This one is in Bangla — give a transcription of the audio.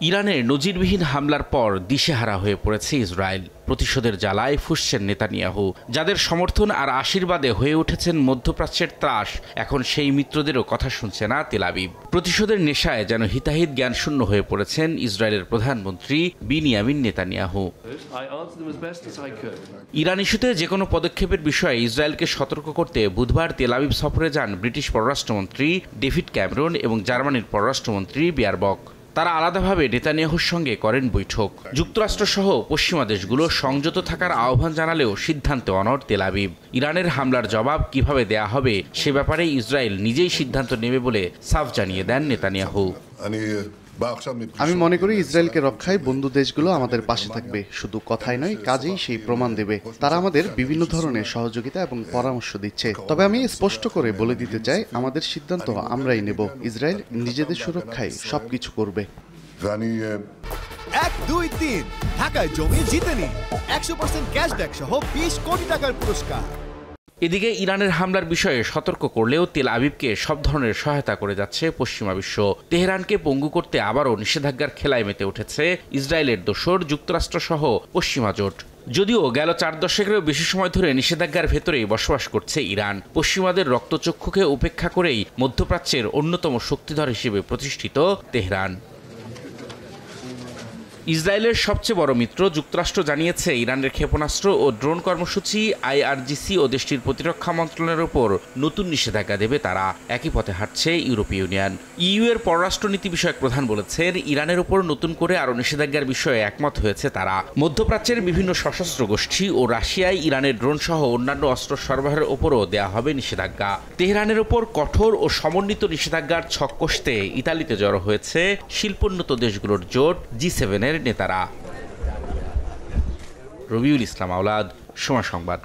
ইরানের নজিরবিহীন হামলার পর দিশেহারা হয়ে পড়েছে ইসরায়েল। প্রতিশোধের জ্বালায় ফুঁসছেন নেতানিয়াহু, যাদের সমর্থন আর আশীর্বাদে হয়ে উঠেছেন মধ্যপ্রাচ্যের ত্রাস। এখন সেই মিত্রদেরও কথা শুনছে না তেল আবিব। প্রতিশোধের নেশায় যেন হিতাহিত জ্ঞানশূন্য হয়ে পড়েছেন ইসরায়েলের প্রধানমন্ত্রী বিনিয়ামিন নেতানিয়াহু। ইরান ইস্যুতে যে কোনো পদক্ষেপের বিষয়ে ইসরায়েলকে সতর্ক করতে বুধবার তেল আবিব সফরে যান ব্রিটিশ পররাষ্ট্রমন্ত্রী ডেভিড ক্যামেরন এবং জার্মানির পররাষ্ট্রমন্ত্রী বিয়ারবক। তারা আলাদাভাবে নেতানিয়াহুর সঙ্গে করেন বৈঠক। যুক্তরাষ্ট্রসহ পশ্চিমা দেশগুলো সংযত থাকার আহ্বান জানালেও সিদ্ধান্তে অনড় তেল আবিব। ইরানের হামলার জবাব কিভাবে দেয়া হবে সে ব্যাপারে ইসরায়েল নিজেই সিদ্ধান্ত নেবে বলে সাফ জানিয়ে দেন নেতানিয়াহু। আমি মনে করি ইসরায়েলকে রক্ষায় বন্ধু দেশগুলো আমাদের পাশে থাকবে, শুধু কথাই নয় কাজেই সেই প্রমাণ দেবে। তারা আমাদের বিভিন্ন ধরনের সহযোগিতা এবং পরামর্শ দিচ্ছে। তবে আমি স্পষ্ট করে বলে দিতে চাই, আমাদের সিদ্ধান্ত আমরাই নেব। ইসরায়েল নিজেদের সুরক্ষায় সবকিছু করবে। 1, 2, 3 ঢাকায় জমি জিতে নিন 100% ক্যাশব্যাক সহ 20 কোটি টাকার পুরস্কার। এদিকে ইরানের হামলার বিষয়ে সতর্ক করলেও তেল আবিবকে সব ধরনের সহায়তা করে যাচ্ছে পশ্চিমা বিশ্ব। তেহরানকে পঙ্গু করতে আবারও নিষেধাজ্ঞার খেলায় মেতে উঠেছে ইসরায়েলের দোসর যুক্তরাষ্ট্রসহ পশ্চিমা জোট। যদিও গেল 4 দশকেরও বেশি সময় ধরে নিষেধাজ্ঞার ভেতরেই বসবাস করছে ইরান। পশ্চিমাদের রক্তচক্ষুকে উপেক্ষা করেই মধ্যপ্রাচ্যের অন্যতম শক্তিধর হিসেবে প্রতিষ্ঠিত তেহরান। ইসরায়েলের সবচেয়ে বড় মিত্র যুক্তরাষ্ট্র জানিয়েছে, ইরানের ক্ষেপণাস্ত্র ও ড্রোন কর্মসূচি IRGC ও দেশটির প্রতিরক্ষা মন্ত্রণালয়ের উপর নতুন নিষেধাজ্ঞা দেবে তারা। একই পথে হাঁটছে ইউরোপীয় ইউনিয়ন। ইইউ এর পররাষ্ট্রনীতি বিষয়ক প্রধান বলেছেন, ইরানের উপর নতুন করে আরও নিষেধাজ্ঞার বিষয়ে একমত হয়েছে তারা। মধ্যপ্রাচ্যের বিভিন্ন সশস্ত্র গোষ্ঠী ও রাশিয়ায় ইরানের ড্রোন সহ অন্যান্য অস্ত্র সরবরাহের ওপরও দেয়া হবে নিষেধাজ্ঞা। তেহরানের ওপর কঠোর ও সমন্বিত নিষেধাজ্ঞার ছক কষতে ইতালিতে জড়ো হয়েছে শিল্পোন্নত দেশগুলোর জোট G7 এর নেতারা। রবিউল ইসলাম আওলাদ, সময় সংবাদ।